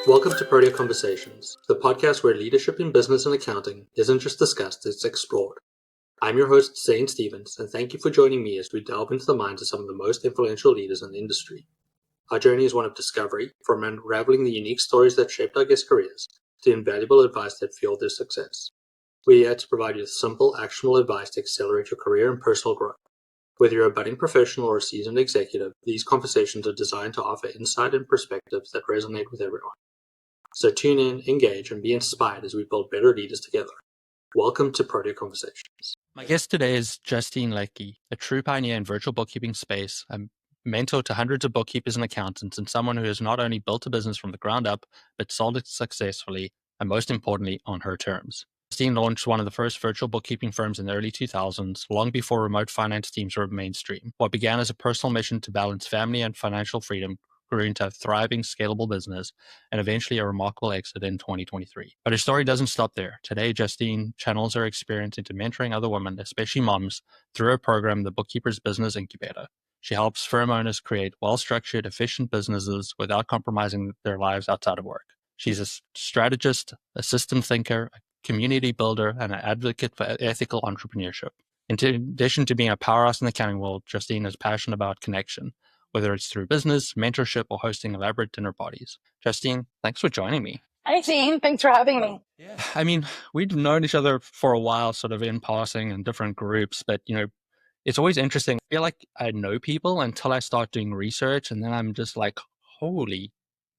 Welcome to Protea Conversations, the podcast where leadership in business and accounting isn't just discussed, it's explored. I'm your host, Zane Stevens, and thank you for joining me as we delve into the minds of some of the most influential leaders in the industry. Our journey is one of discovery, from unraveling the unique stories that shaped our guest careers to invaluable advice that fueled their success. We're here to provide you with simple, actionable advice to accelerate your career and personal growth. Whether you're a budding professional or a seasoned executive, these conversations are designed to offer insight and perspectives that resonate with everyone. So tune in, engage, and be inspired as we build better leaders together. Welcome to Protea Conversations. My guest today is Justine Lackey, a true pioneer in virtual bookkeeping space, a mentor to hundreds of bookkeepers and accountants, and someone who has not only built a business from the ground up, but sold it successfully, and most importantly, on her terms. Justine launched one of the first virtual bookkeeping firms in the early 2000s, long before remote finance teams were mainstream. What began as a personal mission to balance family and financial freedom grew into a thriving, scalable business, and eventually a remarkable exit in 2023. But her story doesn't stop there. Today, Justine channels her experience into mentoring other women, especially moms, through her program, the Bookkeepers Business Incubator. She helps firm owners create well-structured, efficient businesses without compromising their lives outside of work. She's a strategist, a system thinker, a community builder, and an advocate for ethical entrepreneurship. In addition to being a powerhouse in the accounting world, Justine is passionate about connection, whether it's through business, mentorship, or hosting elaborate dinner parties. Justine, thanks for joining me. Hi, Zane. Thanks for having me. Yeah, I mean, we've known each other for a while, sort of in passing in different groups, but, it's always interesting. I feel like I know people until I start doing research, and then I'm just like, holy,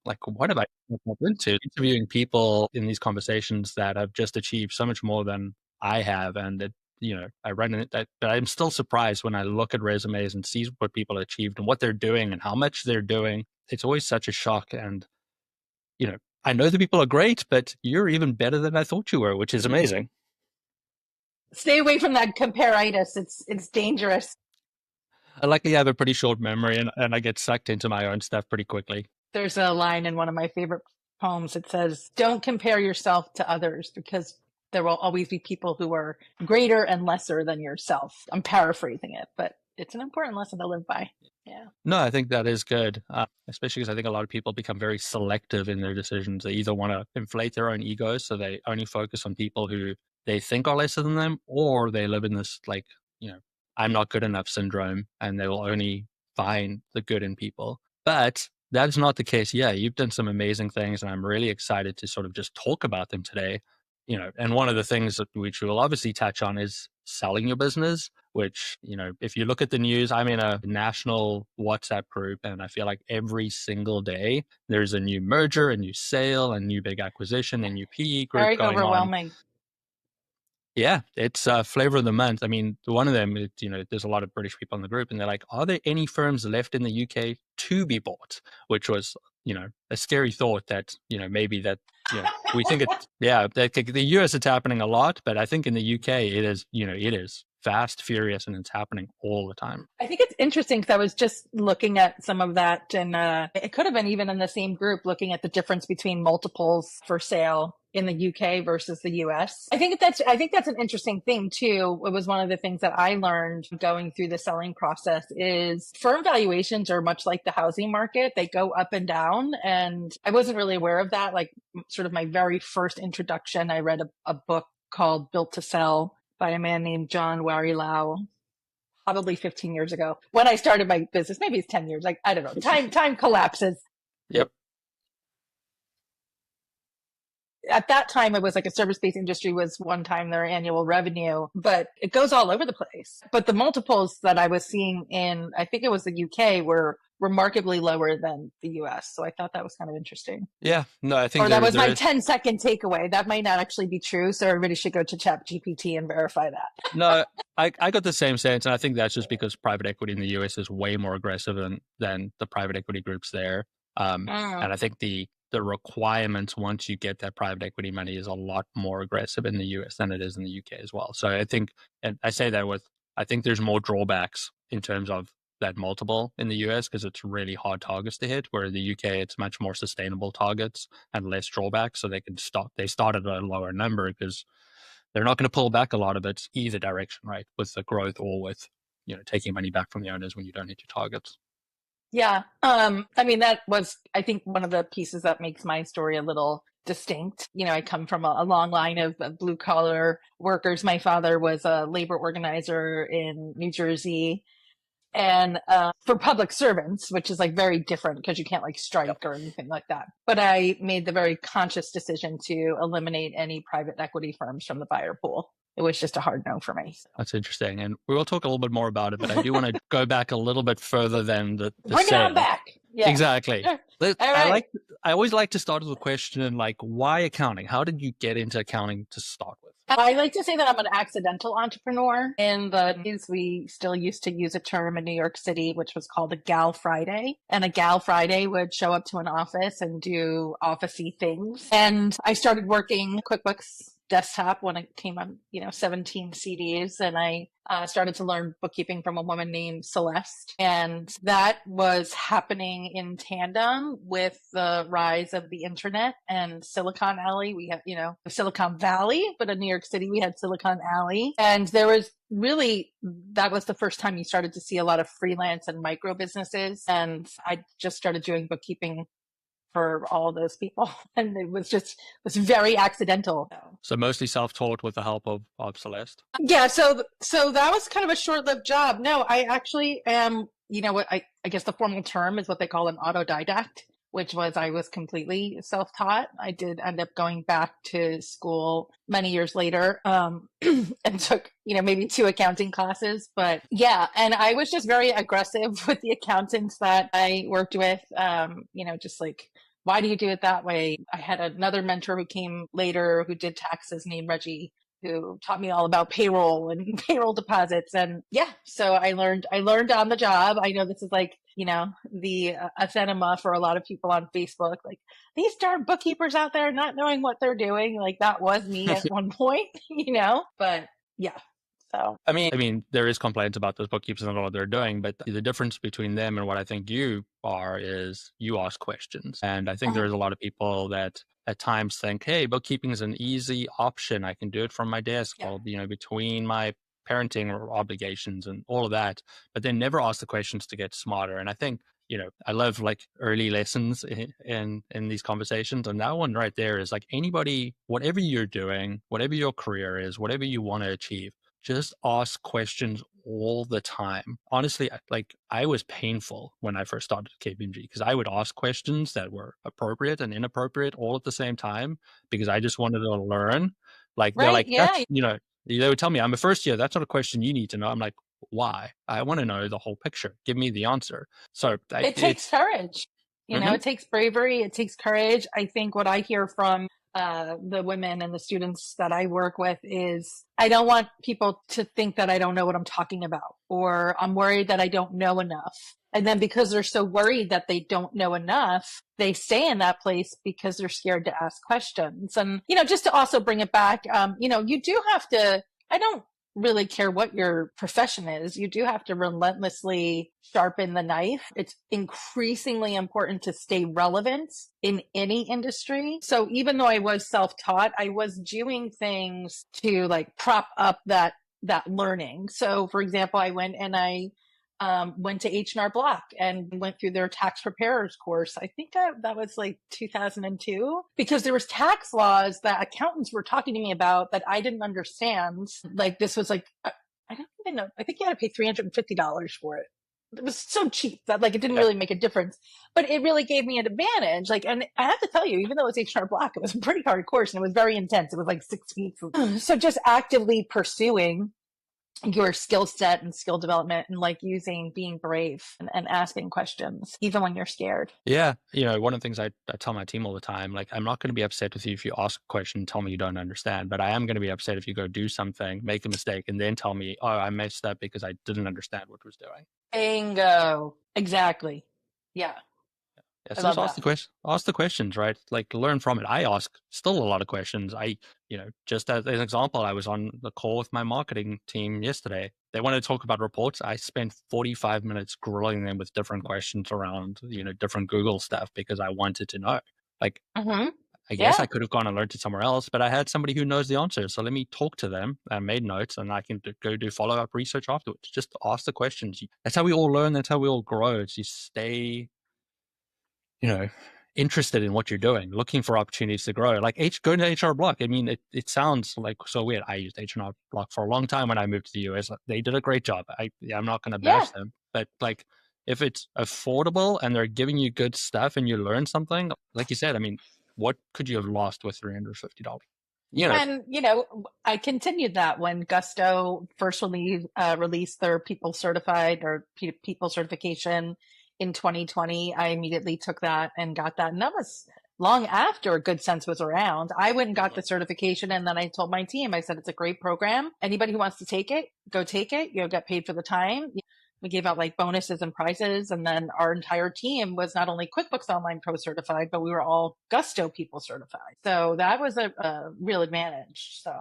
what have I got into? Interviewing people in these conversations that have just achieved so much more than I have, and I run in it, but I'm still surprised when I look at resumes and see what people achieved and what they're doing and how much they're doing. It's always such a shock, and I know the people are great, but you're even better than I thought you were, which is amazing. Stay away from that comparitis. It's dangerous. I luckily have a pretty short memory, and I get sucked into my own stuff pretty quickly. There's a line in one of my favorite poems that says, "Don't compare yourself to others because there will always be people who are greater and lesser than yourself." I'm paraphrasing it, but it's an important lesson to live by. Yeah. No, I think that is good, especially because I think a lot of people become very selective in their decisions. They either want to inflate their own egos, so they only focus on people who they think are lesser than them, or they live in this, I'm not good enough syndrome, and they will only find the good in people. But that's not the case. Yeah, you've done some amazing things, and I'm really excited to sort of just talk about them today. And one of the things that which we'll obviously touch on is selling your business, which, if you look at the news, I'm in a national WhatsApp group, and I feel like every single day there's a new merger, a new sale, a new big acquisition, a new PE group Very going overwhelming. on. Yeah, it's flavor of the month. I mean, one of them, there's a lot of British people in the group, and they're like, are there any firms left in the UK to be bought? Which was, a scary thought that, maybe that, we think the US it's happening a lot, but I think in the UK it is fast, furious, and it's happening all the time. I think it's interesting because I was just looking at some of that, and it could have been even in the same group, looking at the difference between multiples for sale in the UK versus the US. I think that's an interesting thing too. It was one of the things that I learned going through the selling process is firm valuations are much like the housing market. They go up and down, and I wasn't really aware of that. Like sort of my very first introduction, I read a book called Built to Sell by a man named John Warilau, probably 15 years ago when I started my business. Maybe it's 10 years. I don't know. Time collapses. Yep. At that time, it was like a service-based industry was one time their annual revenue, but it goes all over the place. But the multiples that I was seeing in, I think it was the UK, were remarkably lower than the US. So I thought that was kind of interesting. Yeah, no, I think that was my 10-second takeaway. That might not actually be true. So everybody should go to ChatGPT and verify that. No, I got the same sense. And I think that's just because private equity in the US is way more aggressive than the private equity groups there. And I think the requirements once you get that private equity money is a lot more aggressive in the US than it is in the UK as well. So I think, and I say that I think there's more drawbacks in terms of that multiple in the US because it's really hard targets to hit, where in the UK it's much more sustainable targets and less drawbacks. So they start at a lower number because they're not going to pull back a lot of it either direction, right? With the growth or with, taking money back from the owners when you don't hit your targets. Yeah. I mean, that was, I think, one of the pieces that makes my story a little distinct. I come from a long line of blue collar workers. My father was a labor organizer in New Jersey, and for public servants, which is like very different because you can't like strike or anything like that. But I made the very conscious decision to eliminate any private equity firms from the buyer pool. It was just a hard no for me. That's interesting. And we will talk a little bit more about it, but I do want to go back a little bit further than the Bring sale. it on back. Yeah. Exactly. Sure. All right. I always like to start with a question like, why accounting? How did you get into accounting to start with? I like to say that I'm an accidental entrepreneur. In the news, we still used to use a term in New York City, which was called a Gal Friday. And a Gal Friday would show up to an office and do office-y things. And I started working QuickBooks Desktop when it came on, 17 CDs. And I started to learn bookkeeping from a woman named Celeste. And that was happening in tandem with the rise of the internet and Silicon Alley. We have, Silicon Valley, but in New York City, we had Silicon Alley. And there was that was the first time you started to see a lot of freelance and micro businesses. And I just started doing bookkeeping for all of those people. And it was very accidental. So mostly self-taught with the help of Celeste? Yeah. So that was kind of a short-lived job. No, I actually am, what I guess the formal term is what they call an autodidact, which was I was completely self-taught. I did end up going back to school many years later and took, maybe 2 accounting classes. But yeah, and I was just very aggressive with the accountants that I worked with, just like, why do you do it that way? I had another mentor who came later who did taxes named Reggie, who taught me all about payroll and payroll deposits. And yeah, so I learned on the job. I know this is like, the anathema for a lot of people on Facebook, like these darn bookkeepers out there not knowing what they're doing. Like that was me at one point, but yeah. So I mean, there is complaints about those bookkeepers and what they're doing, but the difference between them and what I think you are is you ask questions. And I think there's a lot of people that at times think, hey, bookkeeping is an easy option. I can do it from my desk, while, between my parenting obligations and all of that, but they never ask the questions to get smarter. And I think, I love like early lessons in these conversations. And that one right there is like anybody, whatever you're doing, whatever your career is, whatever you want to achieve, just ask questions all the time. Honestly, I was painful when I first started KPMG because I would ask questions that were appropriate and inappropriate all at the same time because I just wanted to learn. Like, they're like, that's, they would tell me, I'm a first year. That's not a question you need to know. I'm like, why? I want to know the whole picture. Give me the answer. So it takes courage. It takes bravery. It takes courage. I think what I hear from the women and the students that I work with is I don't want people to think that I don't know what I'm talking about, or I'm worried that I don't know enough. And then because they're so worried that they don't know enough, they stay in that place because they're scared to ask questions. And, just to also bring it back, you do have to, I don't really care what your profession is. You do have to relentlessly sharpen the knife. It's increasingly important to stay relevant in any industry. So even though I was self-taught, I was doing things to like prop up that learning. So for example, I went and I went to H&R Block and went through their tax preparers course. I think that was like 2002, because there was tax laws that accountants were talking to me about that I didn't understand. Like this was like, I don't even know. I think you had to pay $350 for it. It was so cheap that like it didn't really make a difference, but it really gave me an advantage. Like, and I have to tell you, even though it was H&R Block, it was a pretty hard course and it was very intense. It was like 6 weeks. So just actively pursuing your skill set and skill development and like being brave and asking questions, even when you're scared. Yeah. One of the things I tell my team all the time, like, I'm not going to be upset with you if you ask a question and tell me you don't understand, but I am going to be upset if you go do something, make a mistake, and then tell me, oh, I messed up because I didn't understand what I was doing. Bingo. Exactly. Yeah. Yeah, so just ask the questions, right? Like, learn from it. I ask still a lot of questions. Just as an example, I was on the call with my marketing team yesterday. They wanted to talk about reports. I spent 45 minutes grilling them with different questions around, different Google stuff because I wanted to know. Like, I guess I could have gone and learned it somewhere else, but I had somebody who knows the answer. So let me talk to them. I made notes, and I can go do follow-up research afterwards. Just ask the questions. That's how we all learn. That's how we all grow. It's you stay, interested in what you're doing, looking for opportunities to grow. Like going to HR Block. I mean, it sounds like so weird. I used HR Block for a long time when I moved to the US. They did a great job. I'm not going to bash them, but like if it's affordable and they're giving you good stuff and you learn something, like you said, I mean, what could you have lost with $350? And, I continued that when Gusto first released their People Certified or People Certification in 2020. I immediately took that and got that. And that was long after Good Sense was around. I went and got the certification, and then I told my team, I said, it's a great program. Anybody who wants to take it, go take it. You'll get paid for the time. We gave out like bonuses and prizes. And then our entire team was not only QuickBooks Online Pro certified, but we were all Gusto People certified. So that was a real advantage. So.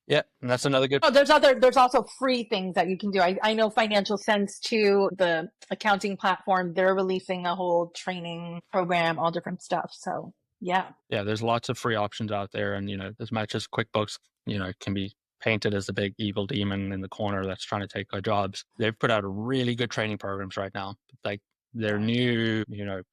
Yeah, and that's another good. Oh, there's also free things that you can do. I know Financial Sense too, the accounting platform, they're releasing a whole training program, all different stuff. So yeah. Yeah, there's lots of free options out there. And, as much as QuickBooks, can be painted as the big evil demon in the corner that's trying to take our jobs, they've put out really good training programs right now. Like their new,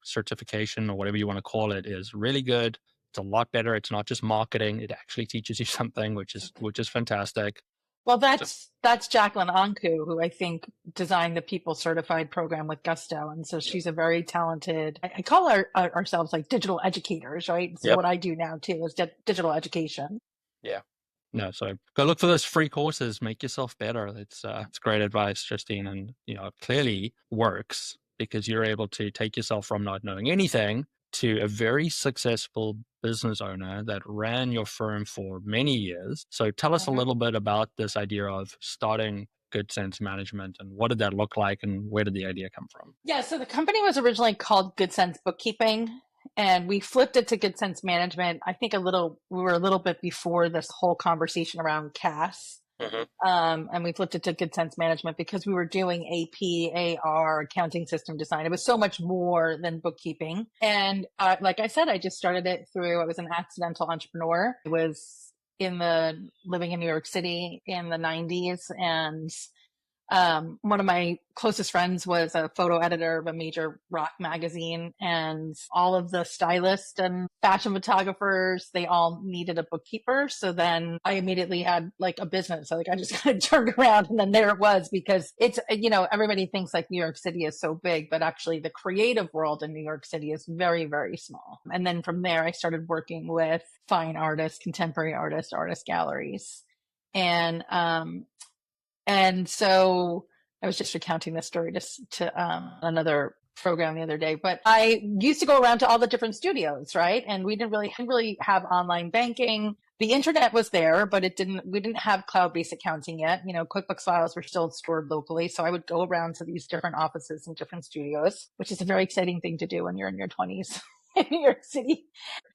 certification or whatever you want to call it is really good. It's a lot better. It's not just marketing. It actually teaches you something, which is fantastic. Well, that's Jacqueline Anku, who I think designed the People Certified program with Gusto. And so she's a very talented, I call ourselves like digital educators, right? So what I do now too is digital education. Yeah. No, so go look for those free courses, make yourself better. It's great advice, Justine. And, it clearly works because you're able to take yourself from not knowing anything to a very successful business owner that ran your firm for many years. So tell us a little bit about this idea of starting Good Sense Management, and what did that look like, and where did the idea come from? Yeah, so the company was originally called Good Sense Bookkeeping, and we flipped it to Good Sense Management. I think we were a little bit before this whole conversation around CAS. And we flipped it to Good Sense Management because we were doing AP, AR, accounting system design. It was so much more than bookkeeping. And like I said, I just started it I was an accidental entrepreneur. I was living in New York City in the 90s, and one of my closest friends was a photo editor of a major rock magazine, and all of the stylists and fashion photographers, they all needed a bookkeeper. So then I immediately had like a business. So like I just kind of turned around, and then there it was, because it's, everybody thinks like New York City is so big, but actually the creative world in New York City is very, very small. And then from there, I started working with fine artists, contemporary artists, artist galleries. And so I was just recounting this story to another program the other day, but I used to go around to all the different studios, right? And we didn't really have online banking. The internet was there, but we didn't have cloud-based accounting yet. QuickBooks files were still stored locally. So I would go around to these different offices and different studios, which is a very exciting thing to do when you're in your 20s in New York City.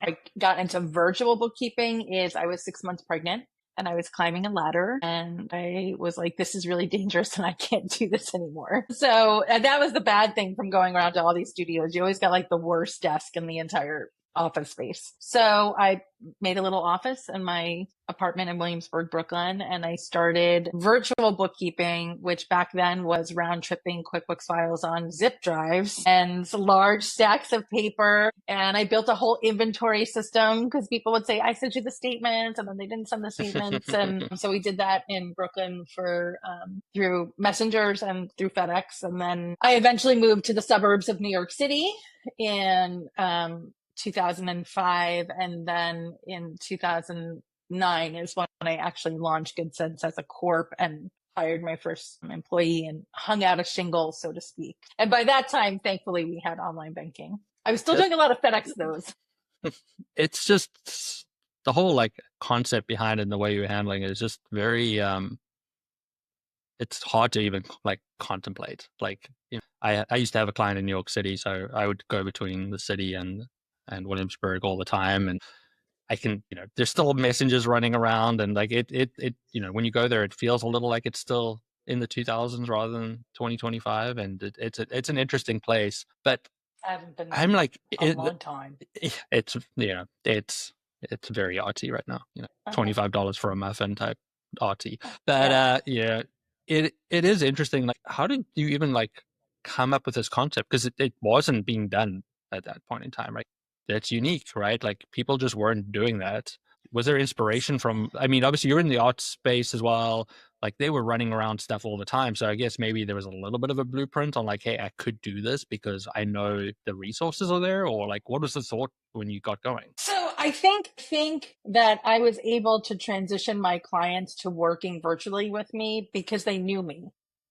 I got into virtual bookkeeping I was 6 months pregnant. And I was climbing a ladder, and I was like, this is really dangerous and I can't do this anymore. So that was the bad thing from going around to all these studios. You always got like the worst desk in the entire office space. So I made a little office in my apartment in Williamsburg, Brooklyn, and I started virtual bookkeeping, which back then was round tripping QuickBooks files on zip drives and large stacks of paper. And I built a whole inventory system because people would say, I sent you the statements, and then they didn't send the statements. And so we did that in Brooklyn through messengers and through FedEx. And then I eventually moved to the suburbs of New York City in 2005, and then in 2009 is when I actually launched Good Sense as a corp and hired my first employee and hung out a shingle, so to speak. And by that time, thankfully, we had online banking. I was still doing a lot of FedEx those. It's just the whole like concept behind it and the way you're handling it is just very it's hard to even like contemplate. Like, I used to have a client in New York City, so I would go between the city and Williamsburg all the time, and I can, there's still messengers running around, and like it when you go there, it feels a little like it's still in the 2000s rather than 2025, and it's an interesting place. But I haven't been I'm like, a long time. it's, it's very arty right now, $25 for a muffin type arty. But it is interesting. Like, how did you even like come up with this concept? Because it wasn't being done at that point in time, right? That's unique, right? Like people just weren't doing that. Was there inspiration from, I mean, obviously you're in the art space as well. Like they were running around stuff all the time. So I guess maybe there was a little bit of a blueprint on like, hey, I could do this because I know the resources are there, or like, what was the thought when you got going? So I think that I was able to transition my clients to working virtually with me because they knew me.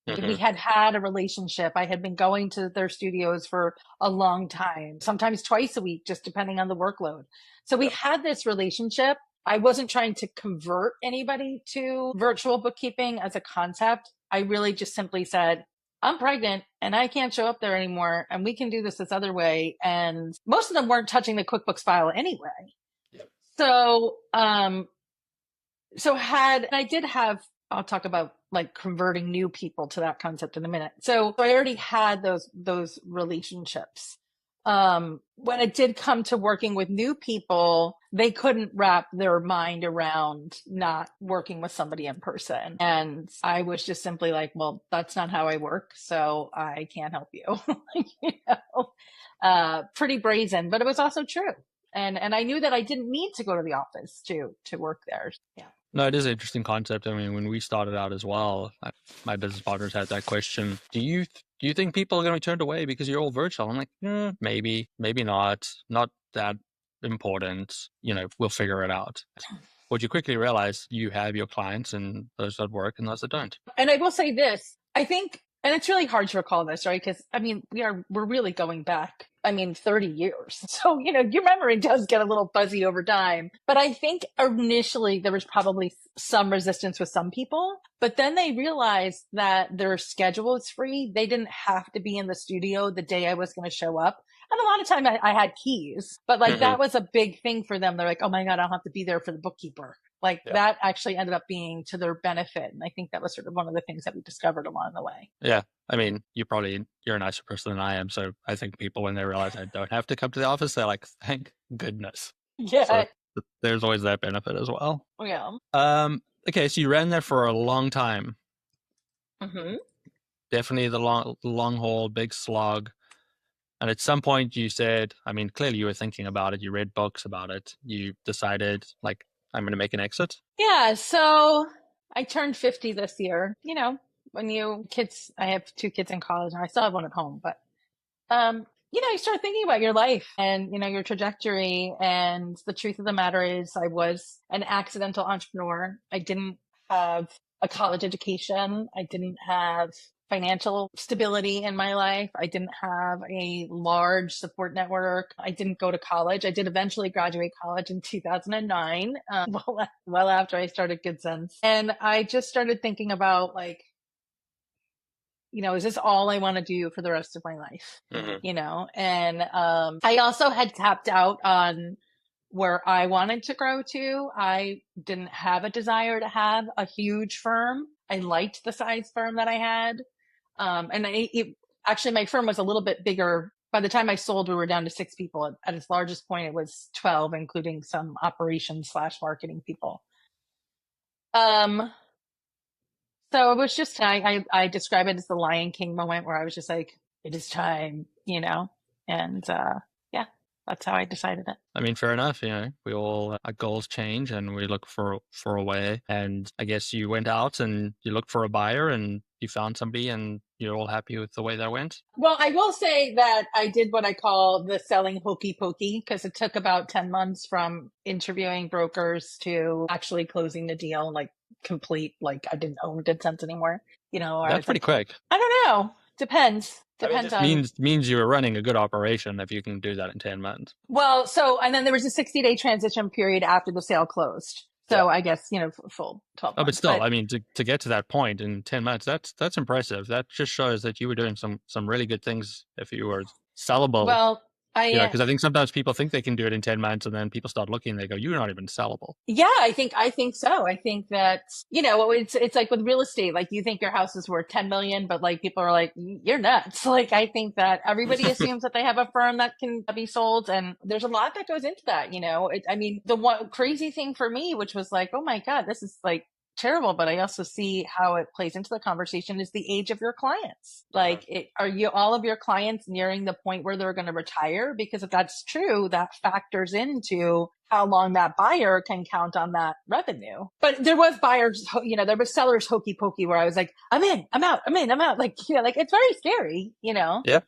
Mm-hmm. We had a relationship. I had been going to their studios for a long time, sometimes twice a week, just depending on the workload. So we had this relationship. I wasn't trying to convert anybody to virtual bookkeeping as a concept. I really just simply said, I'm pregnant and I can't show up there anymore, and we can do this other way. And most of them weren't touching the QuickBooks file anyway. Yep. So, I'll talk about like converting new people to that concept in a minute. So I already had those relationships. When it did come to working with new people, they couldn't wrap their mind around not working with somebody in person. And I was just simply like, well, that's not how I work, so I can't help you. Pretty brazen, but it was also true. And I knew that I didn't need to go to the office to work there. Yeah. No, it is an interesting concept. I mean, when we started out as well, my business partners had that question. Do you think people are going to be turned away because you're all virtual? I'm like, maybe not that important. We'll figure it out. But you quickly realize you have your clients and those that work and those that don't. And I will say this, I think, and it's really hard to recall this, right? Because I mean, we're really going back, 30 years. So, your memory does get a little fuzzy over time. But I think initially there was probably some resistance with some people, but then they realized that their schedule is free. They didn't have to be in the studio the day I was going to show up. And a lot of time I had keys, but like that was a big thing for them. They're like, oh my God, I don't have to be there for the bookkeeper. Like that actually ended up being to their benefit. And I think that was sort of one of the things that we discovered along the way. Yeah. I mean, you're a nicer person than I am. So I think people, when they realize I don't have to come to the office, they're like, thank goodness. Yeah. So there's always that benefit as well. Yeah. Okay. So you ran there for a long time. Mm-hmm. Definitely the long haul, big slog. And at some point you said, clearly you were thinking about it. You read books about it. You decided like, I'm going to make an exit. Yeah. So I turned 50 this year. When I have 2 kids in college and I still have one at home, but, you start thinking about your life and, your trajectory. And the truth of the matter is I was an accidental entrepreneur. I didn't have a college education. I didn't have financial stability in my life. I didn't have a large support network. I didn't go to college. I did eventually graduate college in 2009, well after I started Good Sense. And I just started thinking about like, is this all I want to do for the rest of my life? Mm-hmm. And I also had tapped out on where I wanted to grow to. I didn't have a desire to have a huge firm. I liked the size firm that I had. And actually my firm was a little bit bigger. By the time I sold, we were down to 6 people. At its largest point, it was 12, including some operations/marketing people. So it was just, I describe it as the Lion King moment where I was just like, it is time, and that's how I decided it. Fair enough. We all, our goals change and we look for a way. And I guess you went out and you looked for a buyer and you found somebody and you're all happy with the way that went? Well, I will say that I did what I call the selling hokey pokey, because it took about 10 months from interviewing brokers to actually closing the deal, like complete, like I didn't own Good Sense anymore. That's pretty quick. I don't know. Depends means you were running a good operation if you can do that in 10 months. Well, and then there was a 60-day transition period after the sale closed. So I guess, full 12 months. But still, to get to that point in 10 months, that's impressive. That just shows that you were doing some really good things if you were sellable. Well, Because I think sometimes people think they can do it in 10 months, and then people start looking and they go, you're not even sellable. Yeah, I think so. I think that, it's like with real estate, like you think your house is worth 10 million, but like people are like, you're nuts. Like, I think that everybody assumes that they have a firm that can be sold. And there's a lot that goes into that, the one crazy thing for me, which was like, oh my God, this is like terrible, but I also see how it plays into the conversation, is the age of your clients. Like, are you all of your clients nearing the point where they're going to retire? Because if that's true, that factors into how long that buyer can count on that revenue. But there was buyers, there was sellers hokey pokey where I was like, I'm in, I'm out, I'm in, I'm out. Like, like it's very scary, Yeah.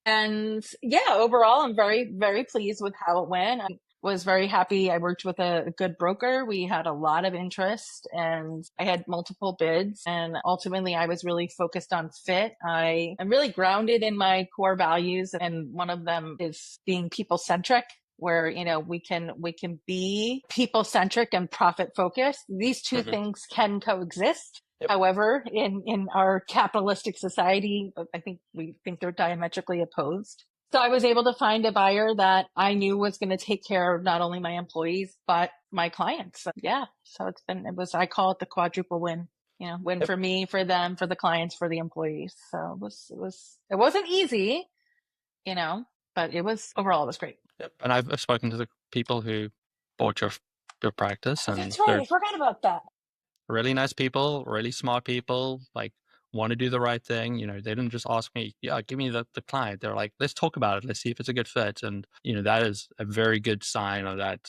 And yeah, overall, I'm very, very pleased with how it went. I was very happy. I worked with a good broker. We had a lot of interest and I had multiple bids. And ultimately, I was really focused on fit. I am really grounded in my core values. And one of them is being people centric, where, we can be people centric and profit focused. These two things can coexist. Yep. However, in our capitalistic society, I think we think they're diametrically opposed. So I was able to find a buyer that I knew was going to take care of not only my employees, but my clients. So, yeah. So I call it the quadruple win, win for me, for them, for the clients, for the employees. So it wasn't easy, but overall it was great. Yep. And I've spoken to the people who bought your practice. And that's right. I forgot about that. Really nice people, really smart people, like want to do the right thing. They didn't just ask me, give me the client. They're like, let's talk about it. Let's see if it's a good fit. And, that is a very good sign of that.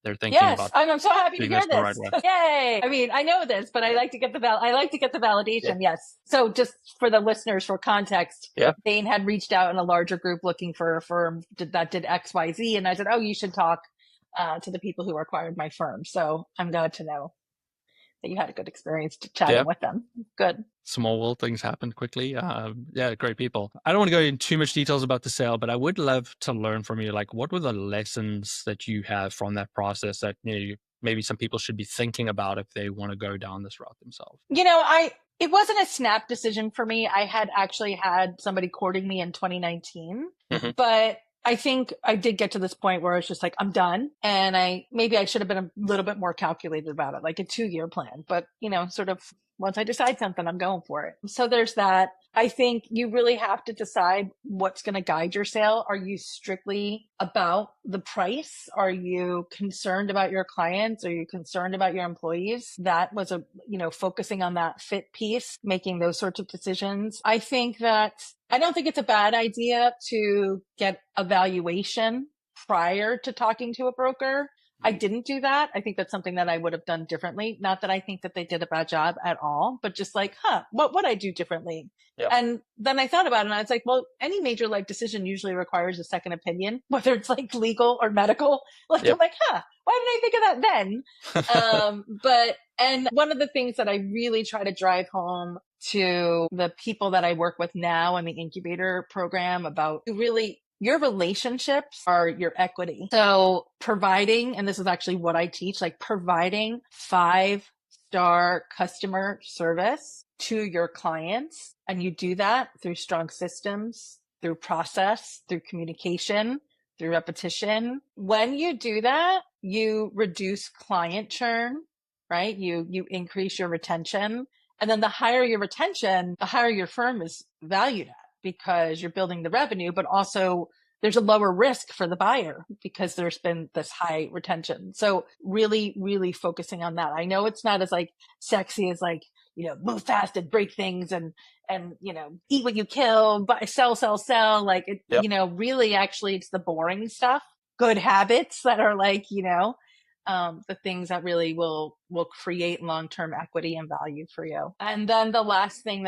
They're thinking about. I'm so happy to hear this. Right. Yay. I mean, I know this, but I like to get the validation. Yeah. Yes. So just for the listeners, for context, Zane had reached out in a larger group looking for a firm that did X, Y, Z. And I said, oh, you should talk to the people who acquired my firm. So I'm glad to know that you had a good experience chatting with them. Good. Small world, things happen quickly. Great people. I don't want to go into too much details about the sale, but I would love to learn from you. Like, what were the lessons that you have from that process that maybe some people should be thinking about if they want to go down this route themselves? It wasn't a snap decision for me. I had actually had somebody courting me in 2019, but I think I did get to this point where I was just like, I'm done. And I should have been a little bit more calculated about it, like a 2-year plan. But, sort of once I decide something, I'm going for it. So there's that. I think you really have to decide what's going to guide your sale. Are you strictly about the price? Are you concerned about your clients? Are you concerned about your employees? That was focusing on that fit piece, making those sorts of decisions. I don't think it's a bad idea to get a valuation prior to talking to a broker. I didn't do that. I think that's something that I would have done differently. Not that I think that they did a bad job at all, but just like, what would I do differently? Yep. And then I thought about it and I was like, well, any major life decision usually requires a second opinion, whether it's like legal or medical. Like, yep. I'm like, why didn't I think of that then? And one of the things that I really try to drive home to the people that I work with now in the incubator program about really, your relationships are your equity. So providing, and this is actually what I teach, like providing 5-star customer service to your clients. And you do that through strong systems, through process, through communication, through repetition. When you do that, you reduce client churn, right? You increase your retention. And then the higher your retention, the higher your firm is valued at, because you're building the revenue, but also there's a lower risk for the buyer because there's been this high retention. So really, really focusing on that. I know it's not as like sexy as like, move fast and break things and, eat what you kill, buy, sell. Like, it, yep. Really actually it's the boring stuff, good habits that are like, the things that really will create long-term equity and value for you. And then the last thing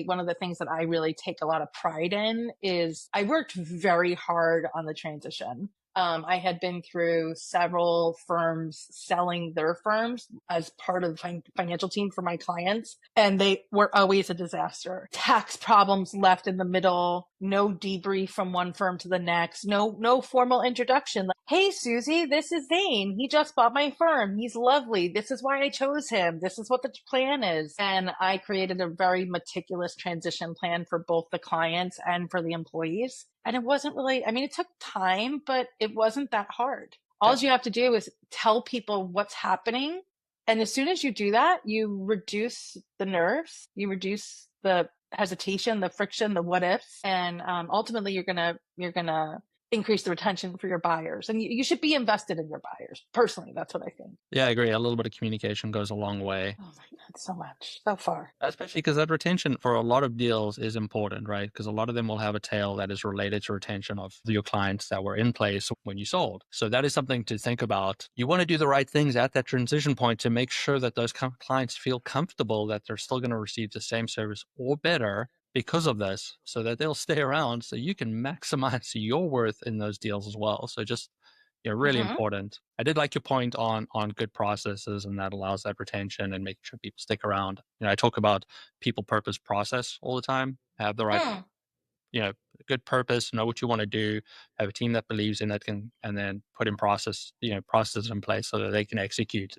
one of the things that I really take a lot of pride in is I worked very hard on the transition. I had been through several firms selling their firms as part of the financial team for my clients, and they were always a disaster. Tax problems left in the middle, no debrief from one firm to the next, no formal introduction. Like, hey, Susie, this is Zane. He just bought my firm. He's lovely. This is why I chose him. This is what the plan is. And I created a very meticulous transition plan for both the clients and for the employees. And it wasn't really, I mean, it took time, but it wasn't that hard. All you have to do is tell people what's happening. And as soon as you do that, you reduce the nerves, you reduce the hesitation, the friction, the what ifs, and ultimately you're gonna increase the retention for your buyers. And you should be invested in your buyers. Personally, that's what I think. Yeah, I agree. A little bit of communication goes a long way. Oh my God, so much, so far. Especially because that retention for a lot of deals is important, right? Because a lot of them will have a tail that is related to retention of your clients that were in place when you sold. So that is something to think about. You want to do the right things at that transition point to make sure that those clients feel comfortable that they're still going to receive the same service or better because of this, so that they'll stay around so you can maximize your worth in those deals as well. So just really important. I did like your point on good processes, and that allows that retention and making sure people stick around. I talk about people, purpose, process all the time. Have the right, good purpose, know what you want to do, have a team that believes in it, and then put in processes in place so that they can execute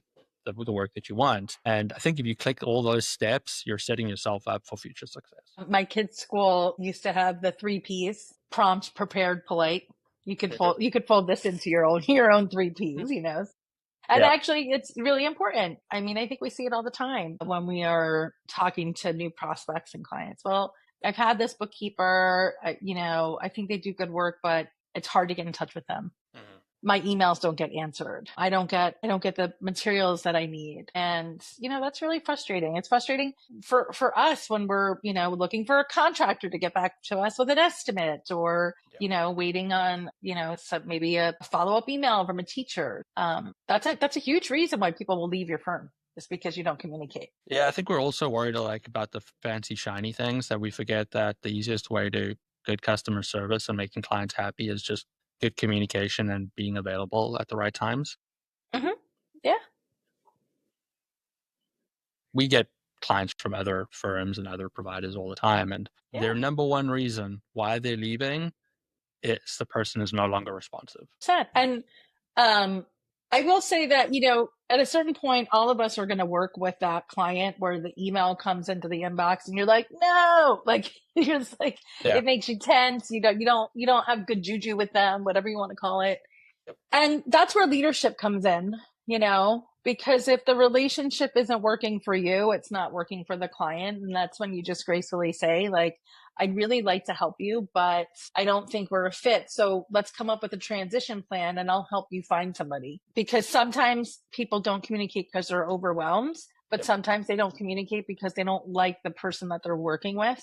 the work that you want. And I think if you click all those steps, you're setting yourself up for future success. My kids' school used to have the 3 Ps: prompt, prepared, polite. You could fold this into your own 3 Ps, And actually, it's really important. I mean, I think we see it all the time when we are talking to new prospects and clients. Well, I've had this bookkeeper, I think they do good work, but it's hard to get in touch with them. My emails don't get answered. I don't get the materials that I need. And, that's really frustrating. It's frustrating for us when we're, looking for a contractor to get back to us with an estimate, or, waiting on, so maybe a follow-up email from a teacher. That's a huge reason why people will leave your firm, just because you don't communicate. Yeah, I think we're also worried about the fancy, shiny things, that we forget that the easiest way to good customer service and making clients happy is just good communication and being available at the right times. Yeah. We get clients from other firms and other providers all the time, and their number one reason why they're leaving is the person is no longer responsive. And I will say that, at a certain point, all of us are going to work with that client where the email comes into the inbox and you're like, no, like, you're just like, it makes you tense. You don't have good juju with them, whatever you want to call it. And that's where leadership comes in, because if the relationship isn't working for you, it's not working for the client. And that's when you just gracefully say, like, I'd really like to help you, but I don't think we're a fit. So let's come up with a transition plan and I'll help you find somebody. Because sometimes people don't communicate because they're overwhelmed, but sometimes they don't communicate because they don't like the person that they're working with.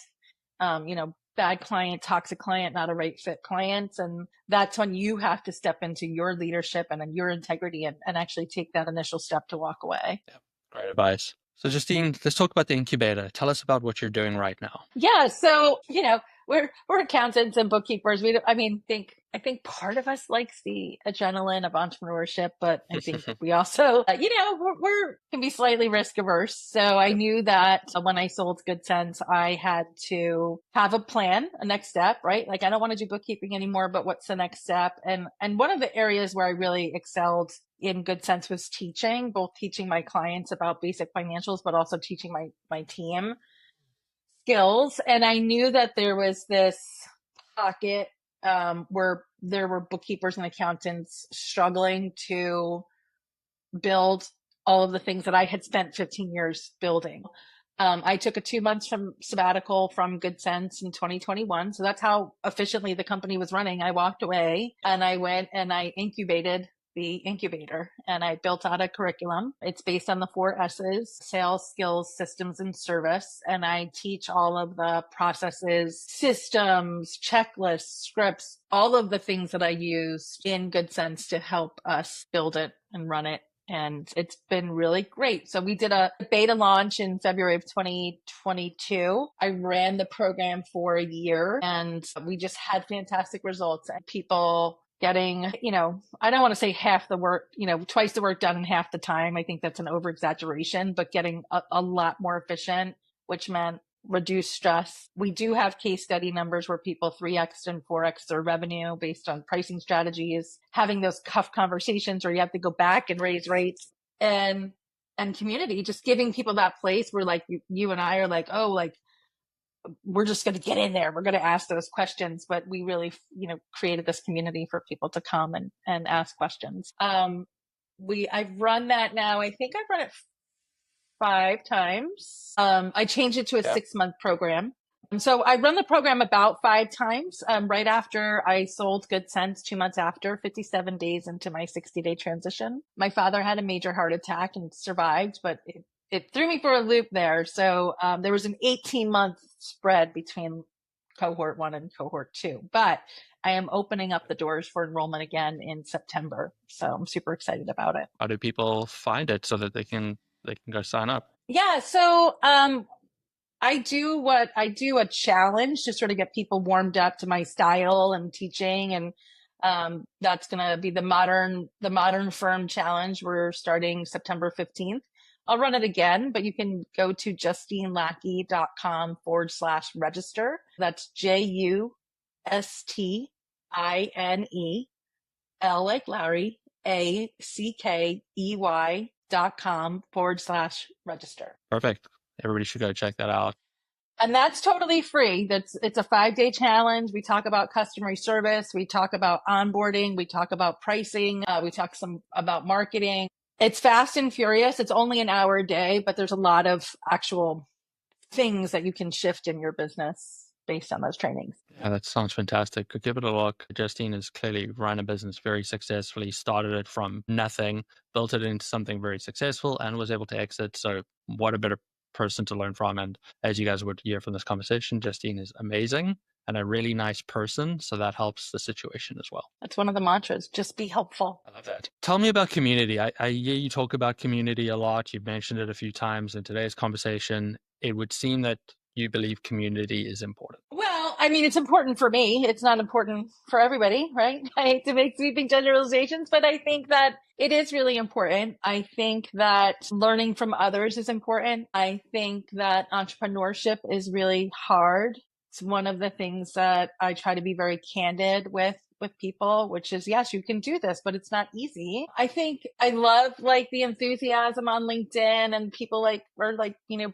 Bad client, toxic client, not a right fit client. And that's when you have to step into your leadership and your integrity and actually take that initial step to walk away. Yeah, great advice. So Justine, let's talk about the incubator. Tell us about what you're doing right now. Yeah. So, we're accountants and bookkeepers. I think part of us likes the adrenaline of entrepreneurship, but I think we also, we're can be slightly risk averse. So I knew that when I sold Good Sense, I had to have a plan, a next step, right? Like, I don't want to do bookkeeping anymore, but what's the next step? And one of the areas where I really excelled in Good Sense was both teaching my clients about basic financials, but also teaching my team skills. And I knew that there was this pocket where there were bookkeepers and accountants struggling to build all of the things that I had spent 15 years building. I took a 2 months from sabbatical from Good Sense in 2021. So that's how efficiently the company was running. I walked away and I went and I incubated the incubator, and I built out a curriculum. It's based on the 4 S's: sales, skills, systems, and service. And I teach all of the processes, systems, checklists, scripts, all of the things that I use in Good Sense to help us build it and run it. And it's been really great. So we did a beta launch in February of 2022. I ran the program for a year and we just had fantastic results, and people getting, I don't want to say half the work, twice the work done in half the time. I think that's an over exaggeration, but getting a lot more efficient, which meant reduce stress. We do have case study numbers where people 3x and 4x their revenue based on pricing strategies, having those tough conversations where you have to go back and raise rates, and community, just giving people that place where like you and I are like, oh, like we're just going to get in there. We're going to ask those questions, but we really, created this community for people to come and ask questions. I've run that now. I think I've run it 5 times. I changed it to a 6-month program. So I run the program about 5 times. Right after I sold Good Sense, 2 months after, 57 days into my 60-day transition, my father had a major heart attack and survived, but it threw me for a loop there. So there was an 18-month spread between cohort 1 and cohort 2, but I am opening up the doors for enrollment again in September. So I'm super excited about it. How do people find it so that they can go sign up? Yeah. So I do a challenge to sort of get people warmed up to my style and teaching. And that's going to be the modern firm challenge. We're starting September 15th. I'll run it again, but you can go to justinelackey.com/register. That's JUSTINE L like Larry, ACKEY.com/register. Perfect. Everybody should go check that out. And that's totally free. It's a 5-day challenge. We talk about customer service. We talk about onboarding. We talk about pricing. We talk about marketing. It's fast and furious. It's only an hour a day, but there's a lot of actual things that you can shift in your business based on those trainings. Yeah, that sounds fantastic. Go give it a look. Justine has clearly run a business very successfully, started it from nothing, built it into something very successful, and was able to exit. So what a better person to learn from. And as you guys would hear from this conversation, Justine is amazing and a really nice person. So that helps the situation as well. That's one of the mantras. Just be helpful. I love that. Tell me about community. I hear you talk about community a lot. You've mentioned it a few times in today's conversation. It would seem that you believe community is important. Well, I mean, it's important for me. It's not important for everybody, right? I hate to make sweeping generalizations, but I think that it is really important. I think that learning from others is important. I think that entrepreneurship is really hard. It's one of the things that I try to be very candid with people, which is, yes, you can do this, but it's not easy. I think I love like the enthusiasm on LinkedIn and people are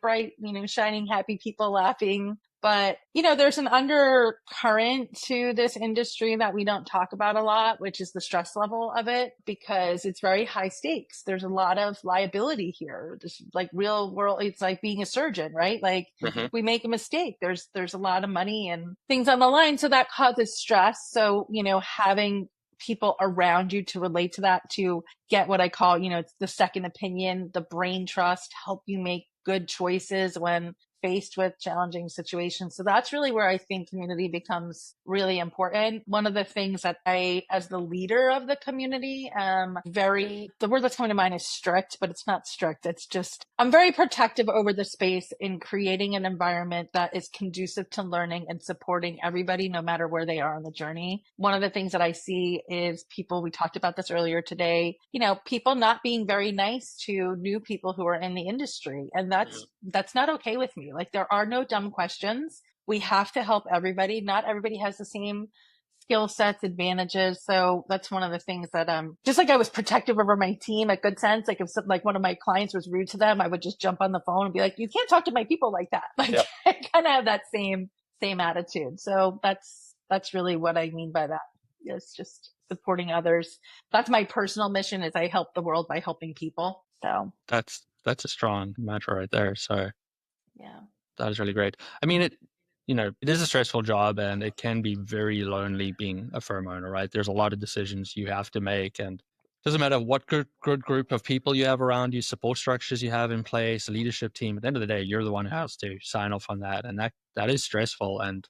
bright, shining, happy people laughing. But, there's an undercurrent to this industry that we don't talk about a lot, which is the stress level of it, because it's very high stakes. There's a lot of liability here. This like real world. It's like being a surgeon, right? Like we make a mistake. There's a lot of money and things on the line. So that causes stress. So, having people around you to relate to that, to get what I call, it's the second opinion, the brain trust, help you make good choices when faced with challenging situations. So that's really where I think community becomes really important. One of the things that I, as the leader of the community, the word that's coming to mind is strict, but it's not strict. It's just, I'm very protective over the space in creating an environment that is conducive to learning and supporting everybody, no matter where they are on the journey. One of the things that I see is people, we talked about this earlier today, people not being very nice to new people who are in the industry. And that's not okay with me. Like, there are no dumb questions. We have to help everybody. Not everybody has the same skill sets, advantages. So that's one of the things that, just like I was protective over my team at Good Sense, like if one of my clients was rude to them, I would just jump on the phone and be like, you can't talk to my people like that. Like, I kind of have that same attitude. So that's really what I mean by that. It's just supporting others. That's my personal mission, is I help the world by helping people. So that's a strong mantra right there. So yeah, that is really great. I mean, it is a stressful job and it can be very lonely being a firm owner, right? There's a lot of decisions you have to make, and it doesn't matter what good group of people you have around you, support structures you have in place, leadership team. At the end of the day, you're the one who has to sign off on that. And that is stressful, and,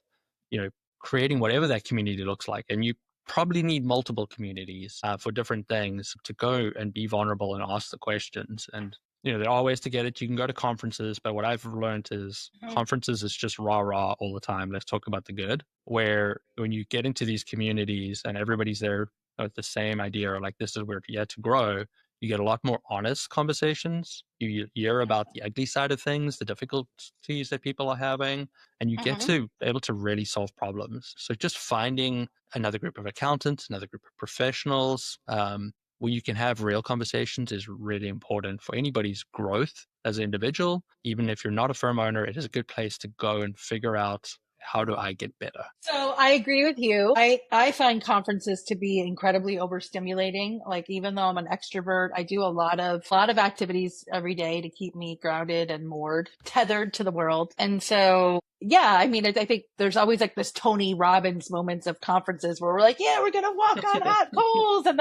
creating whatever that community looks like. And you probably need multiple communities for different things to go and be vulnerable and ask the questions. And there are ways to get it. You can go to conferences, but what I've learned is conferences is just rah all the time. Let's talk about the good. Where when you get into these communities and everybody's there with the same idea, or like, this is where you have to grow, You get a lot more honest conversations. You hear about the ugly side of things, the difficulties that people are having, and you get to be able to really solve problems. So just finding another group of accountants, another group of professionals, where you can have real conversations is really important for anybody's growth as an individual. Even if you're not a firm owner, it is a good place to go and figure out, how do I get better? So I agree with you. I find conferences to be incredibly overstimulating. Like, even though I'm an extrovert, I do a lot of activities every day to keep me grounded and moored, tethered to the world. And so, yeah, I mean, I think there's always like this Tony Robbins moments of conferences where we're like, yeah, we're going to walk on hot coals. And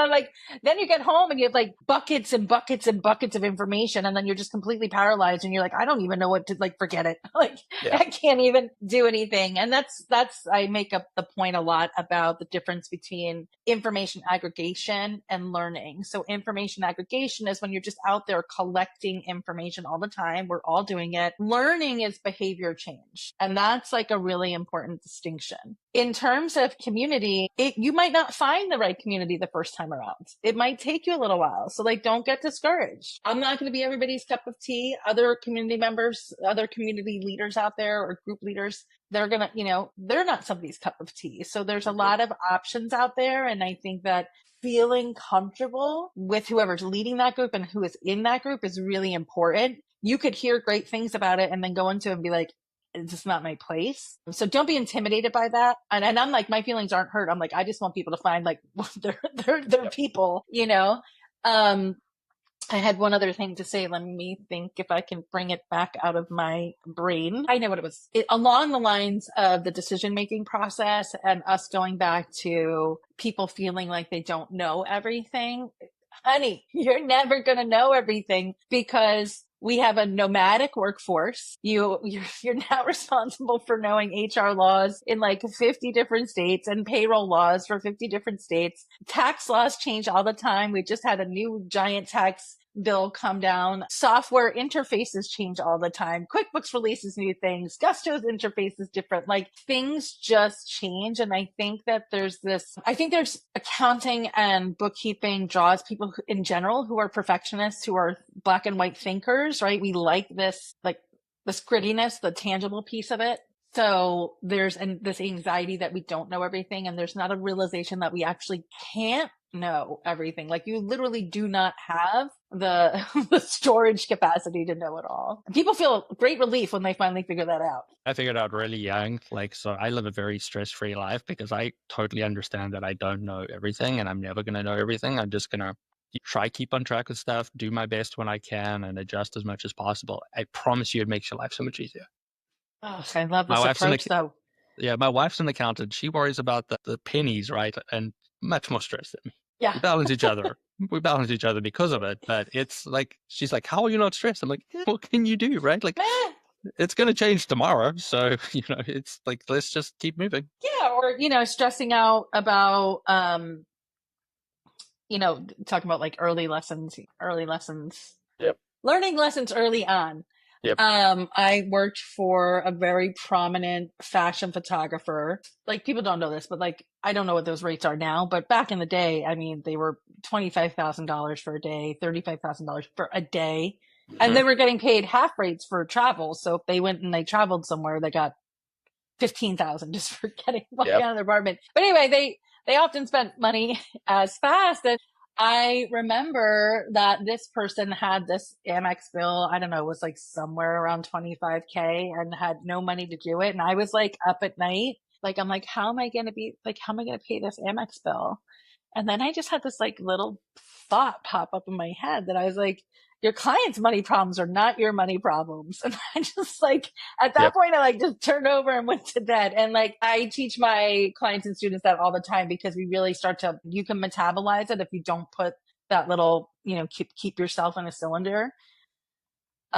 then you get home and you have like buckets and buckets and buckets of information. And then you're just completely paralyzed and you're like, I don't even know what to, like, forget it. Like, I can't even do anything. And that's, I make up the point a lot about the difference between information aggregation and learning. So information aggregation is when you're just out there collecting information all the time. We're all doing it. Learning is behavior change. And that's like a really important distinction. In terms of community, you might not find the right community the first time around. It might take you a little while. So like, don't get discouraged. I'm not going to be everybody's cup of tea. Other community members, other community leaders out there or group leaders, they're going to, they're not somebody's cup of tea. So there's a lot of options out there. And I think that feeling comfortable with whoever's leading that group and who is in that group is really important. You could hear great things about it and then go into it and be like, it's just not my place. So don't be intimidated by that. And I'm like, my feelings aren't hurt. I'm like, I just want people to find like their people, I had one other thing to say. Let me think if I can bring it back out of my brain. I know what it was. Along the lines of the decision-making process and us going back to people feeling like they don't know everything. Honey, you're never going to know everything because we have a nomadic workforce. You're now responsible for knowing HR laws in like 50 different states and payroll laws for 50 different states. Tax laws change all the time. We just had a new giant tax bill come down. Software interfaces change all the time. QuickBooks releases new things. Gusto's interface is different. Like, things just change. And I think that there's accounting and bookkeeping draws people in general who are perfectionists, who are black and white thinkers, right? We like this grittiness, the tangible piece of it. So there's this anxiety that we don't know everything, and there's not a realization that we actually can't know everything. Like, you literally do not have the storage capacity to know it all. People feel great relief when they finally figure that out. I figured out really young, so I live a very stress-free life because I totally understand that I don't know everything and I'm never going to know everything. I'm just going to try keep on track of stuff, do my best when I can, and adjust as much as possible. I promise you it makes your life so much easier. Oh, I love this approach, though. Yeah, my wife's an accountant. She worries about the pennies, right? And much more stress than me. Yeah. We balance each other. We balance each other because of it. But it's like, she's like, how are you not stressed? I'm like, what can you do, right? Like, it's going to change tomorrow. So, it's like, let's just keep moving. Yeah. Or, stressing out about, talking about like early lessons. Yep. Learning lessons early on. Yep. I worked for a very prominent fashion photographer. Like, people don't know this, but like, I don't know what those rates are now, but back in the day, I mean, they were $25,000 for a day, $35,000 for a day. Mm-hmm. And they were getting paid half rates for travel. So if they went and they traveled somewhere, they got $15,000 just for walking out of their apartment. But anyway, they often spent money as fast. And I remember that this person had this Amex bill, I don't know, it was like somewhere around $25K, and had no money to do it. And I was like up at night, like, I'm like, how am I going to pay this Amex bill? And then I just had this like little thought pop up in my head that I was like, your client's money problems are not your money problems. And I just like, at that point, I like just turned over and went to bed. And like, I teach my clients and students that all the time, because we really you can metabolize it if you don't put that little, keep yourself in a cylinder.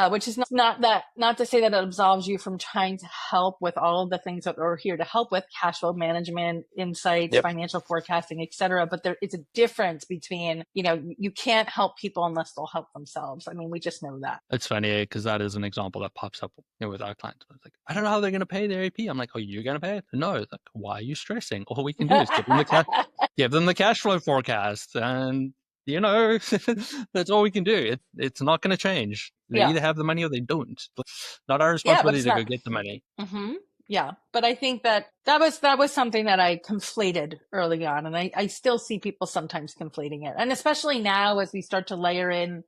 Which is not to say that it absolves you from trying to help with all of the things that we're here to help with: cash flow management, insights, financial forecasting, etc. But there is a difference between, you can't help people unless they'll help themselves. I mean, we just know that. It's funny because that is an example that pops up with our clients. It's like, I don't know how they're going to pay their AP. I'm like, oh, you're going to pay it? No. It's like, why are you stressing? All we can do is give them the cash flow forecast, and you know, that's all we can do. It's not going to change. They Yeah. either have the money or they don't. Not our Yeah, but responsibility it's to go not. get the money. Mm-hmm. Yeah, but I think that was something that I conflated early on, and I still see people sometimes conflating it, and especially now as we start to layer in,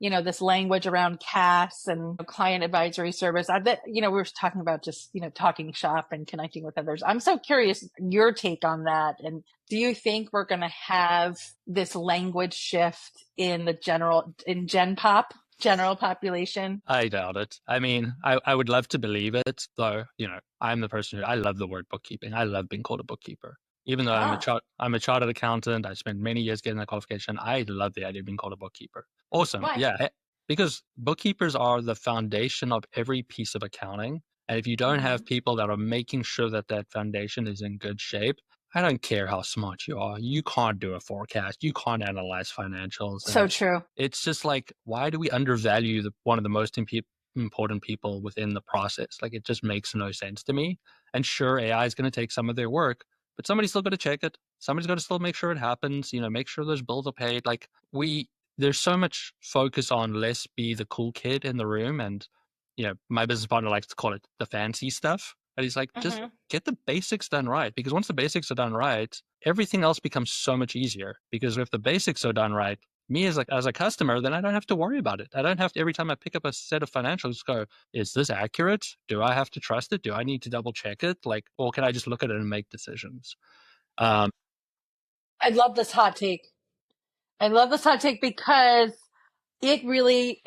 this language around CAS and client advisory service. We were talking about just talking shop and connecting with others. I'm so curious your take on that, and do you think we're going to have this language shift in general population? I doubt it. I mean, I would love to believe it, though. I'm the person I love the word bookkeeping. I love being called a bookkeeper. Even though Ah, I'm a chartered accountant, I spent many years getting that qualification. I love the idea of being called a bookkeeper. Awesome, why? yeah, because bookkeepers are the foundation of every piece of accounting. And if you don't have people that are making sure that that foundation is in good shape, I don't care how smart you are. You can't do a forecast. You can't analyze financials. So And true. it's just like, why do we undervalue one of the most important people within the process? Like, it just makes no sense to me. And sure, AI is going to take some of their work, but somebody's still going to check it. Somebody's got to still make sure it happens. Make sure those bills are paid. Like, there's so much focus on let's be the cool kid in the room, and my business partner likes to call it the fancy stuff. And he's like, just get the basics done right, because once the basics are done right, everything else becomes so much easier. Because if the basics are done right, me as a customer, then I don't have to worry about it. I don't have to, every time I pick up a set of financials, go, is this accurate? Do I have to trust it? Do I need to double check it? Like, or can I just look at it and make decisions? I love this hot take. I love this hot take because it really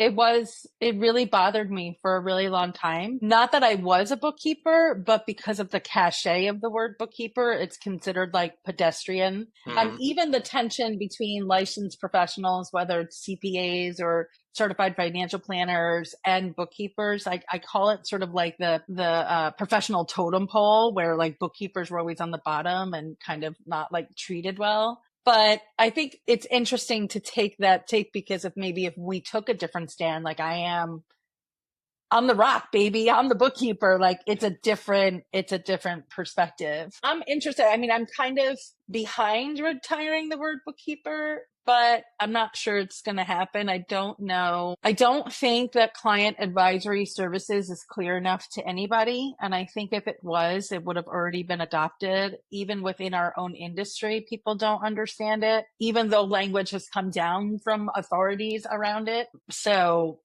bothered me for a really long time. Not that I was a bookkeeper, but because of the cachet of the word bookkeeper, it's considered like pedestrian. Even the tension between licensed professionals, whether it's CPAs or certified financial planners and bookkeepers, I call it sort of like the professional totem pole, where like bookkeepers were always on the bottom and kind of not like treated well. But I think it's interesting to take that take, because if we took a different stand, like I'm the rock, baby, I'm the bookkeeper, like it's a different perspective. I'm interested. I mean, I'm kind of behind retiring the word bookkeeper, but I'm not sure it's going to happen. I don't know. I don't think that client advisory services is clear enough to anybody. And I think if it was, it would have already been adopted. Even within our own industry, people don't understand it, even though language has come down from authorities around it. So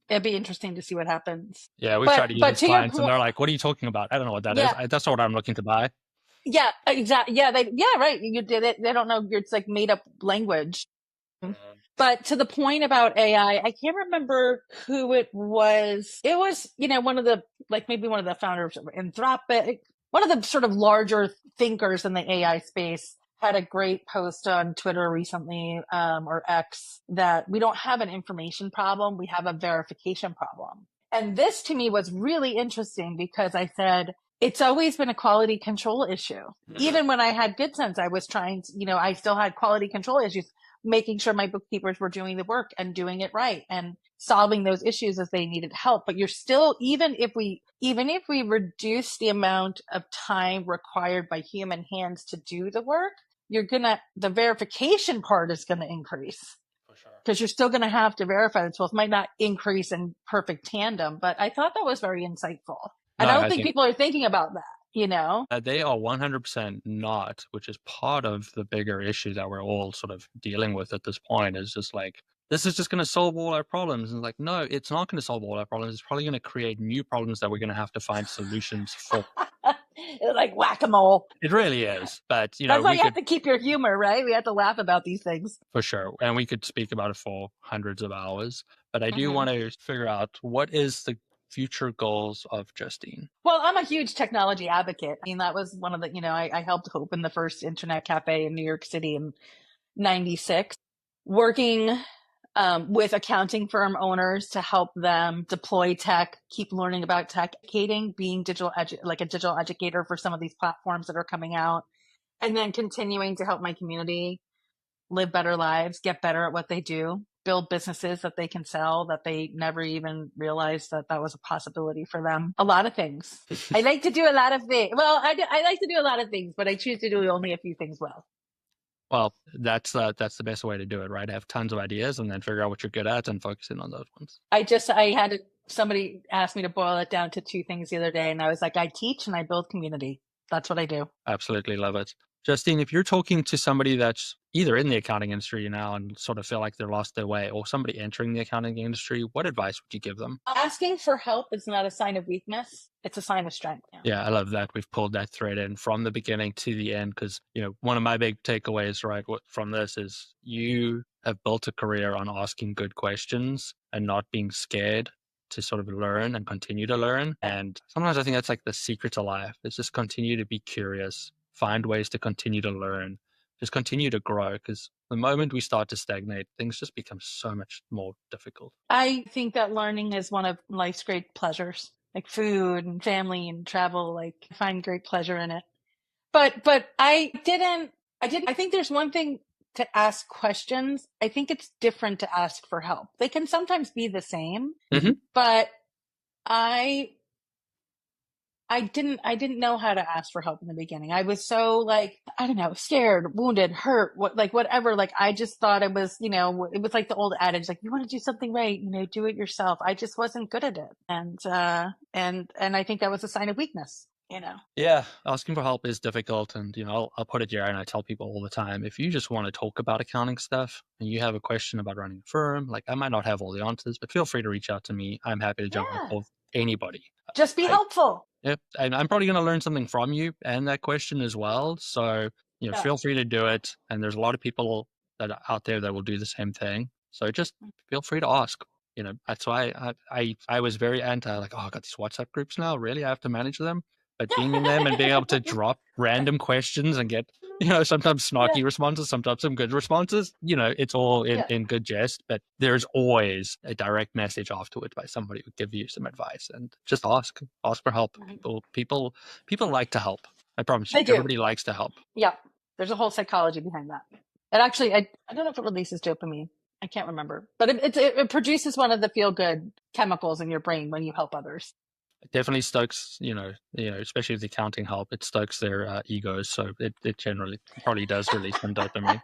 it'd be interesting to see what happens. Yeah, we've tried to use But as to your clients, and point, they're like, "What are you talking about? I don't know what that is. yeah, That's not what I'm looking to buy." yeah, exactly. Yeah, right. You did it. They don't know. It's like made up language. But to the point about AI, I can't remember who it was. It was, one of the, like maybe one of the founders of Anthropic, one of the sort of larger thinkers in the AI space, had a great post on Twitter recently, or X, that we don't have an information problem, we have a verification problem. And this to me was really interesting, because I said, it's always been a quality control issue. Even when I had Good Sense, I was trying to, I still had quality control issues, making sure my bookkeepers were doing the work and doing it right and solving those issues as they needed help. But you're still, even if we reduce the amount of time required by human hands to do the work, the verification part is going to increase. Because you're still going to have to verify the tools. It might not increase in perfect tandem, but I thought that was very insightful. And I don't think people are thinking about that. They are 100% not, which is part of the bigger issue that we're all sort of dealing with at this point, is just like, this is just going to solve all our problems. And like, no, it's not going to solve all our problems. It's probably going to create new problems that we're going to have to find solutions for. It's like whack-a-mole. It really is. But, that's why you have to keep your humor, right? We have to laugh about these things. For sure. And we could speak about it for hundreds of hours. But I do want to figure out, what is the future goals of Justine? Well, I'm a huge technology advocate. I mean, that was one of the, I helped open the first internet cafe in New York City in 96, working with accounting firm owners to help them deploy tech, keep learning about tech, being like a digital educator for some of these platforms that are coming out, and then continuing to help my community live better lives, get better at what they do, build businesses that they can sell, that they never even realized that was a possibility for them. A lot of things. I like to do a lot of things. Well, I like to do a lot of things, but I choose to do only a few things well. Well, that's the best way to do it, right? Have tons of ideas and then figure out what you're good at and focus in on those ones. Somebody asked me to boil it down to two things the other day, and I was like, I teach and I build community. That's what I do. Absolutely love it. Justine, if you're talking to somebody that's either in the accounting industry now and sort of feel like they're lost their way, or somebody entering the accounting industry, what advice would you give them? Asking for help is not a sign of weakness. It's a sign of strength. Yeah, I love that. We've pulled that thread in from the beginning to the end because, one of my big takeaways, right, from this is you have built a career on asking good questions and not being scared to sort of learn and continue to learn. And sometimes I think that's like the secret to life is just continue to be curious, find ways to continue to learn, just continue to grow, because the moment we start to stagnate, things just become so much more difficult. I think that learning is one of life's great pleasures, like food and family and travel. Like, I find great pleasure in it. But I think there's one thing to ask questions. I think it's different to ask for help. They can sometimes be the same, but I didn't know how to ask for help in the beginning. I was so like, I don't know, scared, wounded, hurt, whatever. Like, I just thought it was, it was like the old adage, like, you want to do something right, do it yourself. I just wasn't good at it. And I think that was a sign of weakness. Yeah, asking for help is difficult. And, I'll put it here, and I tell people all the time, if you just want to talk about accounting stuff and you have a question about running a firm, like, I might not have all the answers, but feel free to reach out to me. I'm happy to jump on a call with anybody. Just be helpful. Yep. And I'm probably going to learn something from you and that question as well. So, feel free to do it. And there's a lot of people that are out there that will do the same thing. So just feel free to ask. That's why I was very anti, like, oh, I got these WhatsApp groups now. Really? I have to manage them? But being in them and being able to drop random questions and get, sometimes snarky responses, sometimes some good responses, it's all in good jest, but there's always a direct message afterwards by somebody who give you some advice, and just ask for help. People like to help. I promise you, everybody likes to help. Yeah. There's a whole psychology behind that. It actually, I don't know if it releases dopamine. I can't remember, but it produces one of the feel good chemicals in your brain when you help others. It definitely stokes, especially with the accounting help, it stokes their egos. So it generally probably does release some dopamine.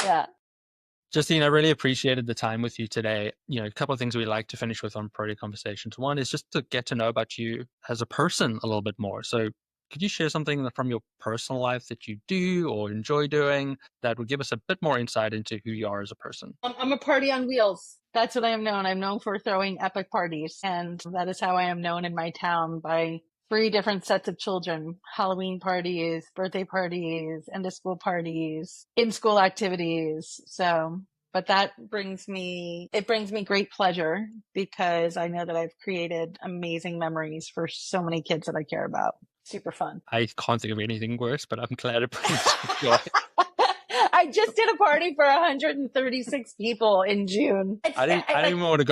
Yeah. Justine, I really appreciated the time with you today. A couple of things we'd like to finish with on Protea Conversations. One is just to get to know about you as a person a little bit more. So could you share something from your personal life that you do or enjoy doing that would give us a bit more insight into who you are as a person? I'm a party on wheels. That's what I am known. I'm known for throwing epic parties. And that is how I am known in my town, by 3 different sets of children: Halloween parties, birthday parties, end of school parties, in-school activities. So, but that brings me great pleasure, because I know that I've created amazing memories for so many kids that I care about. Super fun. I can't think of anything worse, but I'm glad it brings joy. I just did a party for 136 people in June. I didn't want to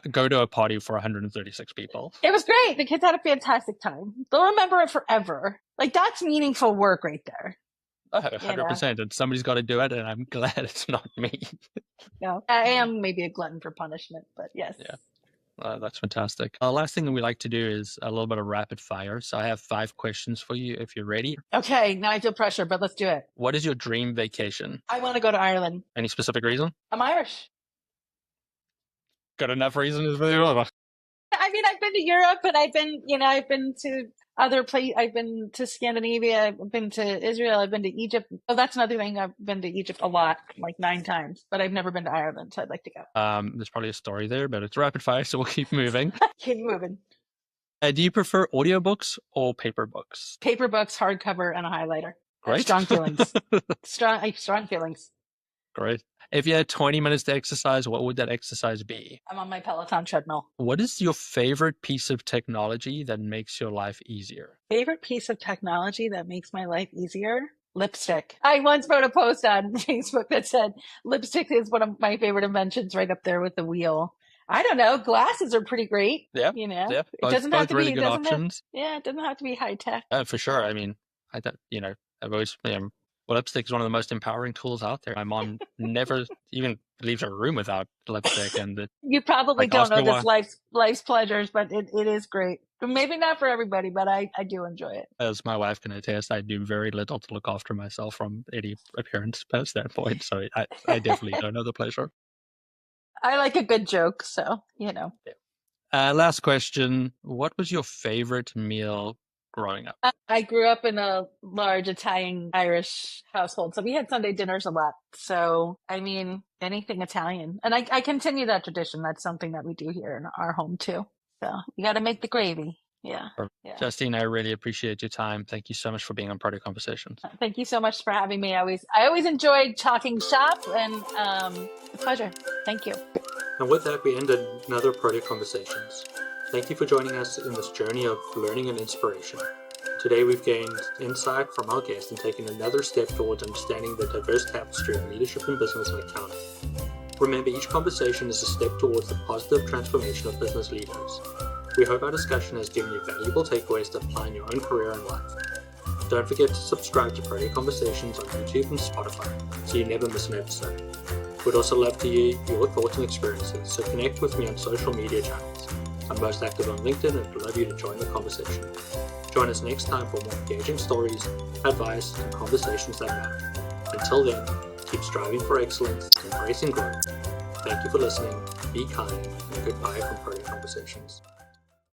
go to a party for 136 people. It was great. The kids had a fantastic time. They'll remember it forever. Like, that's meaningful work right there. 100%. And somebody's got to do it, and I'm glad it's not me. No, I am maybe a glutton for punishment, but yes. Yeah. That's fantastic. Last thing that we like to do is a little bit of rapid fire. So I have 5 questions for you if you're ready. Okay, now I feel pressure, but let's do it. What is your dream vacation? I want to go to Ireland. Any specific reason? I'm Irish. Got enough reasons for you? I mean, I've been to Europe, and I've been to other places. I've been to Scandinavia. I've been to Israel. I've been to Egypt. Oh, that's another thing. I've been to Egypt a lot, like 9 times, but I've never been to Ireland, so I'd like to go. There's probably a story there, but it's rapid fire, so we'll keep moving. Keep moving. Do you prefer audiobooks or paper books? Paper books, hardcover, and a highlighter. Great. Strong feelings. Strong feelings. Great. If you had 20 minutes to exercise, what would that exercise be? I'm on my Peloton treadmill. What is your favorite piece of technology that makes your life easier? Favorite piece of technology that makes my life easier? Lipstick. I once wrote a post on Facebook that said lipstick is one of my favorite inventions, right up there with the wheel. I don't know. Glasses are pretty great. Yeah. It both, doesn't have to really be good options. it doesn't have to be high tech. For sure. I mean, I've always, Well, lipstick is one of the most empowering tools out there. My mom never even leaves her room without lipstick, and You probably like don't ask know me this why. life's pleasures, but it is great. Maybe not for everybody, but I do enjoy it. As my wife can attest, I do very little to look after myself from any appearance standpoint. So I definitely don't know the pleasure. I like a good joke, so Last question. What was your favorite meal growing up? I grew up in a large Italian Irish household, so we had Sunday dinners a lot. So, I mean, anything Italian. And I continue that tradition. That's something that we do here in our home too. So, you got to make the gravy. Yeah. Yeah. Justine, I really appreciate your time. Thank you so much for being on Protea Conversations. Thank you so much for having me. I always enjoyed talking shop, and a pleasure. Thank you. And with that, we end another Protea Conversations. Thank you for joining us in this journey of learning and inspiration. Today we've gained insight from our guest and taken another step towards understanding the diverse tapestry of leadership in business and accounting. Remember, each conversation is a step towards the positive transformation of business leaders. We hope our discussion has given you valuable takeaways to apply in your own career and life. Don't forget to subscribe to Protea Conversations on YouTube and Spotify so you never miss an episode. We'd also love to hear your thoughts and experiences, so connect with me on social media channels. I'm most active on LinkedIn and would love you to join the conversation. Join us next time for more engaging stories, advice, and conversations that matter. Until then, keep striving for excellence, embracing growth. Thank you for listening, be kind, and goodbye from Protea Conversations.